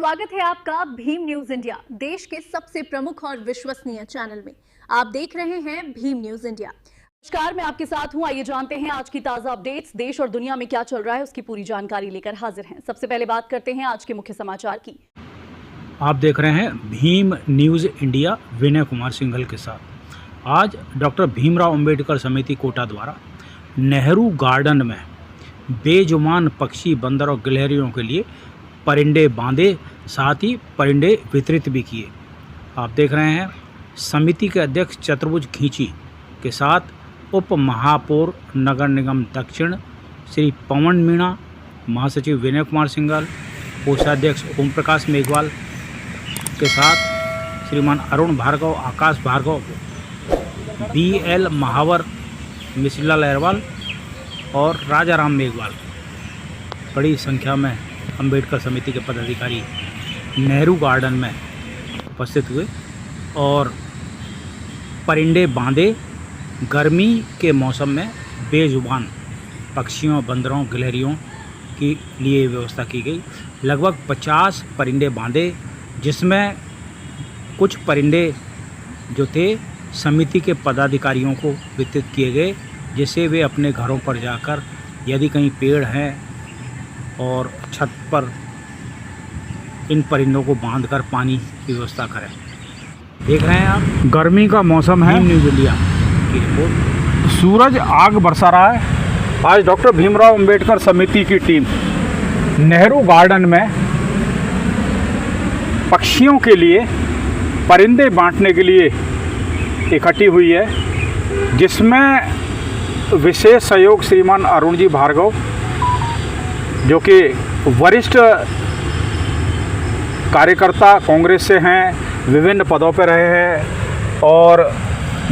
स्वागत है आपका भीम न्यूज इंडिया, देश के सबसे प्रमुख और विश्वसनीय चैनल में। आप देख रहे हैं भीम न्यूज इंडिया। नमस्कार, मैं आपके साथ हूं। आइए जानते हैं आज की ताजा अपडेट्स। देश और दुनिया में क्या चल रहा है उसकी पूरी जानकारी लेकर हाजिर हैं। सबसे पहले बात करते हैं आज के मुख्य समाचार की। आप देख रहे हैं भीम न्यूज इंडिया विनय कुमार सिंघल के साथ। आज डॉक्टर भीमराव अंबेडकर समिति कोटा द्वारा नेहरू गार्डन में बेजुबान पक्षी, बंदर और गिलहरियों के लिए परिंदे बांधे, साथ ही परिंदे वितरित भी किए। आप देख रहे हैं समिति के अध्यक्ष चतुर्भुज खींची के साथ उप महापौर नगर निगम दक्षिण श्री पवन मीणा, महासचिव विनय कुमार सिंघल, कोषाध्यक्ष ओम प्रकाश मेघवाल के साथ श्रीमान अरुण भार्गव, आकाश भार्गव, BL महावर, मिश्रीलाल अहरवाल और राजाराम मेघवाल। बड़ी संख्या में अंबेडकर समिति के पदाधिकारी नेहरू गार्डन में उपस्थित हुए और परिंदे बांधे। गर्मी के मौसम में बेजुबान पक्षियों, बंदरों, गिलहरियों के लिए व्यवस्था की गई। लगभग 50 परिंदे बांधे, जिसमें कुछ परिंदे जो थे समिति के पदाधिकारियों को वितरित किए गए, जिससे वे अपने घरों पर जाकर यदि कहीं पेड़ हैं और छत पर इन परिंदों को बांधकर पानी की व्यवस्था करें। देख रहे हैं आप, गर्मी का मौसम है। न्यूज इंडिया की रिपोर्ट। सूरज आग बरसा रहा है। आज डॉक्टर भीमराव अंबेडकर समिति की टीम नेहरू गार्डन में पक्षियों के लिए परिंदे बांटने के लिए इकट्ठी हुई है, जिसमें विशेष सहयोग श्रीमान अरुण जी भार्गव, जो कि वरिष्ठ कार्यकर्ता कांग्रेस से हैं, विभिन्न पदों पर रहे हैं और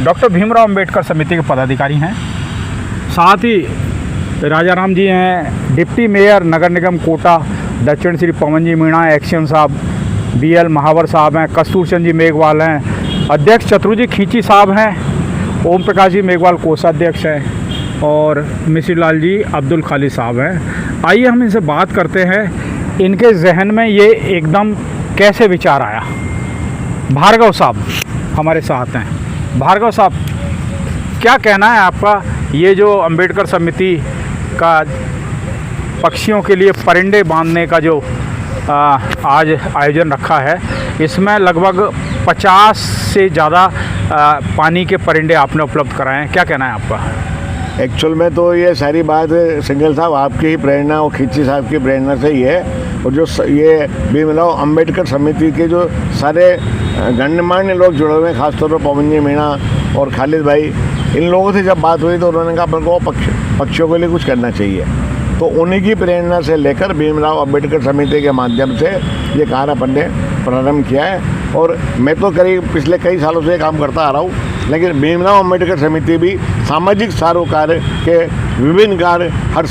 डॉक्टर भीमराव अंबेडकर समिति के पदाधिकारी हैं। साथ ही राजाराम जी हैं, डिप्टी मेयर नगर निगम कोटा दक्षिण श्री पवन जी मीणा, एक्शन साहब, BL महावर साहब हैं, कस्तूर चंद जी मेघवाल हैं, अध्यक्ष चतुर्भुज खींची साहब हैं, ओम प्रकाश जी मेघवाल कोषाध्यक्ष हैं और मिश्रीलाल जी अब्दुल खालिद साहब हैं। आइए हम इनसे बात करते हैं, इनके जहन में ये एकदम कैसे विचार आया। भार्गव साहब हमारे साथ हैं। भार्गव साहब, क्या कहना है आपका, ये जो अंबेडकर समिति का पक्षियों के लिए परिंदे बांधने का जो आज आयोजन रखा है, इसमें लगभग 50 से ज़्यादा पानी के परिंदे आपने उपलब्ध कराए हैं, क्या कहना है आपका? एक्चुअल में तो ये सारी बात सिंघल साहब आपकी ही प्रेरणा और खींची साहब की प्रेरणा से ही है। और जो ये भीमराव अंबेडकर समिति के जो सारे गण्यमान्य लोग जुड़े हुए हैं, खासतौर पर पवन जी मीणा और खालिद भाई, इन लोगों से जब बात हुई तो उन्होंने कहा अपन को पक्षियों के लिए कुछ करना चाहिए। तो उन्हीं की प्रेरणा से लेकर भीमराव अंबेडकर समिति के माध्यम से ये कार्य अपन ने प्रारंभ किया है। और मैं तो करीब पिछले कई सालों से ये काम करता आ रहा हूँ, लेकिन भीमराव अंबेडकर समिति भी सामाजिक कार्य के विभिन्न कार्य हर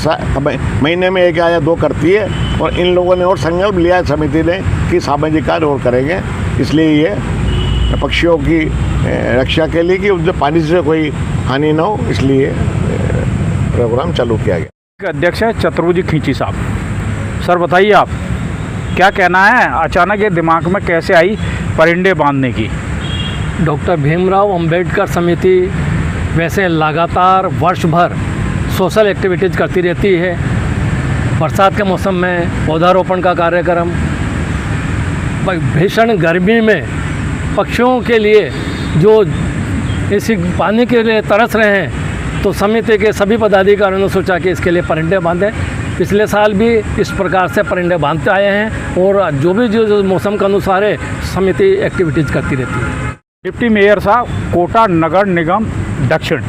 महीने में 1 या 2 करती है। और इन लोगों ने और संकल्प लिया है समिति ने कि सामाजिक कार्य और करेंगे, इसलिए ये पक्षियों की रक्षा के लिए कि उनसे पानी से कोई हानि ना हो, इसलिए प्रोग्राम चालू किया गया। अध्यक्ष है चतुर्भुज खींची साहब। सर बताइए, आप क्या कहना है, अचानक ये दिमाग में कैसे आई परिंदे बांधने की? डॉक्टर भीमराव अंबेडकर समिति वैसे लगातार वर्ष भर सोशल एक्टिविटीज़ करती रहती है। बरसात के मौसम में पौधारोपण का कार्यक्रम, भीषण गर्मी में पक्षियों के लिए जो इसी पानी के लिए तरस रहे हैं, तो समिति के सभी पदाधिकारियों ने सोचा कि इसके लिए परिंदे बांधें। पिछले साल भी इस प्रकार से परिंदे बांधते आए हैं और जो मौसम के अनुसार है समिति एक्टिविटीज़ करती रहती है। डिप्टी मेयर साहब कोटा नगर निगम दक्षिण,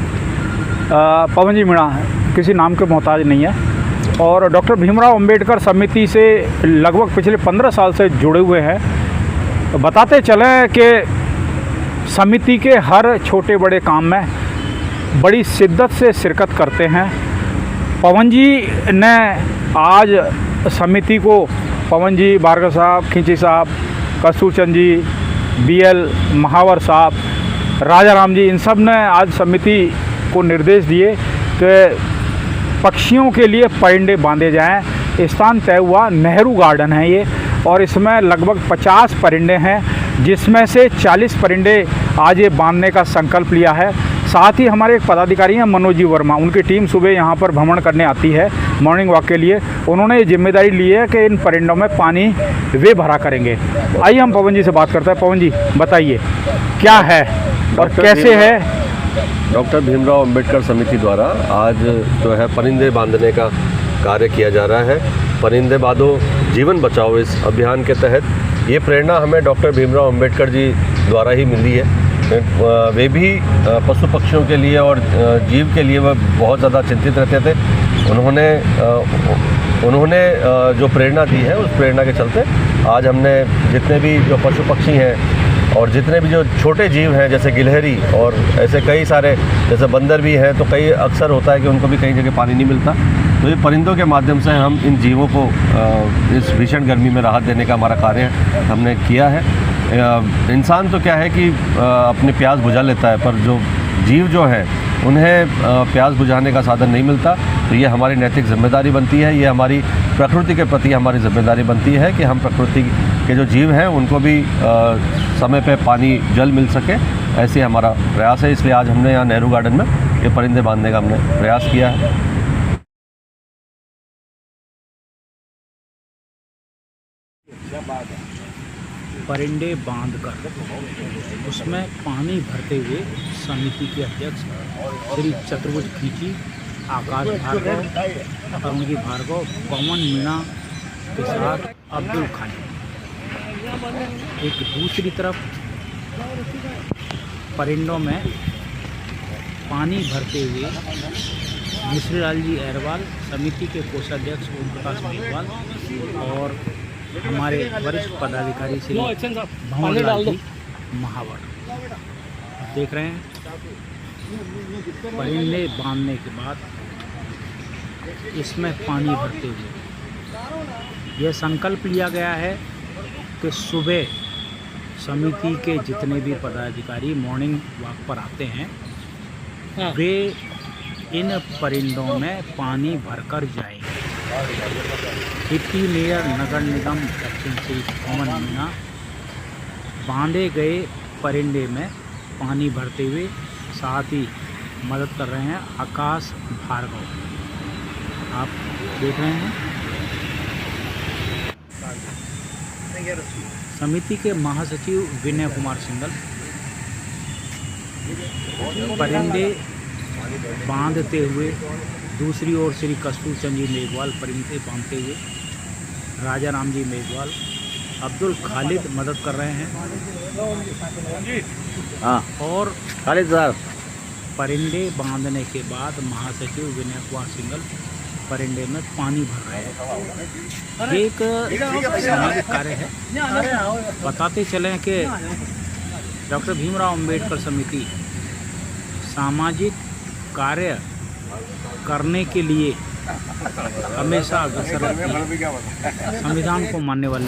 पवन जी मीणा किसी नाम के मोहताज नहीं है और डॉक्टर भीमराव अंबेडकर समिति से लगभग पिछले 15 साल से जुड़े हुए हैं। तो बताते चले कि समिति के हर छोटे बड़े काम में बड़ी शिद्दत से शिरकत करते हैं। पवन जी ने आज समिति को, पवन जी, भार्गव साहब, खींची साहब, कस्तूर चंद जी, BL महावर साहब, राजाराम जी, इन सब ने आज समिति को निर्देश दिए कि पक्षियों के लिए परिंदे बांधे जाएं। स्थान तय हुआ, नेहरू गार्डन है ये, और इसमें लगभग 50 परिंदे हैं, जिसमें से 40 परिंदे आज ये बांधने का संकल्प लिया है। साथ ही हमारे एक पदाधिकारी हैं मनोज जी वर्मा, उनकी टीम सुबह यहाँ पर भ्रमण करने आती है मॉर्निंग वॉक के लिए। उन्होंने ये जिम्मेदारी ली है कि इन परिंदों में पानी वे भरा करेंगे। आइए हम पवन जी से बात करते हैं। पवन जी, बताइए क्या है और कैसे है? डॉक्टर भीमराव अंबेडकर समिति द्वारा आज जो है परिंदे बांधने का कार्य किया जा रहा है। परिंदे बांधो जीवन बचाओ इस अभियान के तहत ये प्रेरणा हमें डॉक्टर भीमराव अंबेडकर जी द्वारा ही मिली है। वे भी पशु पक्षियों के लिए और जीव के लिए वह बहुत ज़्यादा चिंतित रहते थे। उन्होंने जो प्रेरणा दी है उस प्रेरणा के चलते आज हमने जितने भी जो पशु पक्षी हैं और जितने भी जो छोटे जीव हैं जैसे गिलहरी और ऐसे कई सारे जैसे बंदर भी हैं, तो कई अक्सर होता है कि उनको भी कई जगह पानी नहीं मिलता, तो ये परिंदों के माध्यम से हम इन जीवों को इस भीषण गर्मी में राहत देने का हमारा कार्य हमने किया है। इंसान तो क्या है कि अपनी प्यास बुझा लेता है, पर जो जीव जो है उन्हें प्यास बुझाने का साधन नहीं मिलता। तो ये हमारी नैतिक जिम्मेदारी बनती है, ये हमारी प्रकृति के प्रति हमारी जिम्मेदारी बनती है कि हम प्रकृति के जो जीव हैं उनको भी समय पे पानी जल मिल सके, ऐसे हमारा प्रयास है। इसलिए आज हमने यहाँ नेहरू गार्डन में ये परिंदे बांधने का हमने प्रयास किया है। परिंदे बांधकर उसमें पानी भरते हुए समिति के अध्यक्ष श्री चतुर्भुज खींची, आकाश भार्गव, अरुणगी भार्गव, पवन मीणा के साथ अब्दुल खालिद। एक दूसरी तरफ परिंदों में पानी भरते हुए मिश्री लाल जी अहरवाल, समिति के कोषाध्यक्ष ओम प्रकाश मेघवाल और हमारे वरिष्ठ पदाधिकारी श्री भंवरलाल जी महावर। देख रहे हैं परिंदे बांधने के बाद इसमें पानी भरते हुए यह संकल्प लिया गया है कि सुबह समिति के जितने भी पदाधिकारी मॉर्निंग वॉक पर आते हैं वे इन परिंदों में पानी भरकर जाएंगे। डिप्टी मेयर नगर निगम दक्षिण श्री पवन मीणा बांधे गए परिंदे में पानी भरते हुए साथ ही मदद कर रहे हैं आकाश भार्गव। आप देख रहे हैं समिति के महासचिव विनय कुमार सिंघल परिंदे बांधते हुए, दूसरी ओर श्री कस्तूर चंद जी मेघवाल परिंदे बांधते हुए, राजा राम जी मेघवाल, अब्दुल खालिद मदद कर रहे हैं। हाँ, और खालिद साहब परिंदे बांधने के बाद महासचिव विनय कुमार सिंघल परिंदे में पानी भर रहे हैं। ये एक सामाजिक कार्य है। बताते चलें कि डॉक्टर भीमराव अंबेडकर समिति सामाजिक कार्य करने के लिए हमेशा अग्रसर रहती है। संविधान को मानने वाले